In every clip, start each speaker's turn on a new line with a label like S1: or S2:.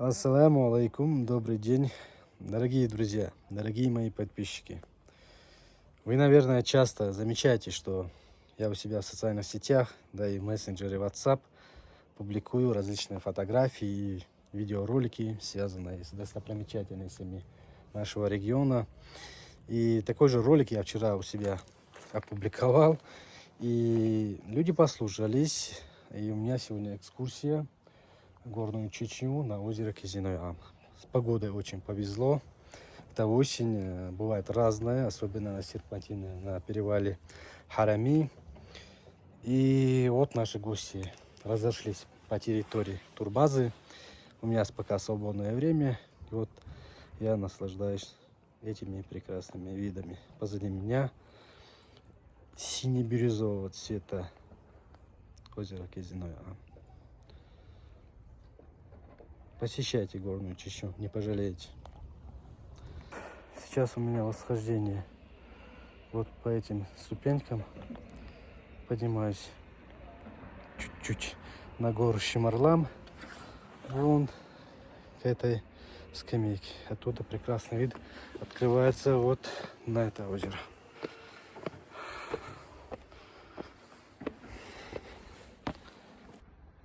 S1: Ассаламу алейкум, добрый день, дорогие друзья, дорогие мои подписчики. Вы, наверное, часто замечаете, что я у себя в социальных сетях, да и в мессенджере WhatsApp публикую различные фотографии и видеоролики, связанные с достопримечательностями нашего региона. И такой же ролик я вчера у себя опубликовал, и люди послушались, и у меня сегодня экскурсия в Горную Чечню на озеро Кизиной-Ам. С погодой очень повезло. Это осень бывает разная, особенно на серпантине, на перевале Харами. И вот наши гости разошлись по территории турбазы. У меня пока свободное время. И вот я наслаждаюсь этими прекрасными видами. Позади меня сине-бирюзового цвета озеро Кизиной-Ам. Посещайте Горную Чечню, не пожалеете. Сейчас у меня восхождение вот по этим ступенькам. Поднимаюсь чуть-чуть на гору Шимарлам. Вон к этой скамейке. Оттуда прекрасный вид открывается вот на это озеро.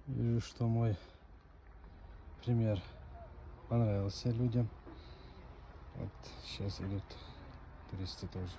S1: Вижу, что мой пример понравился людям. Вот сейчас идут туристы тоже.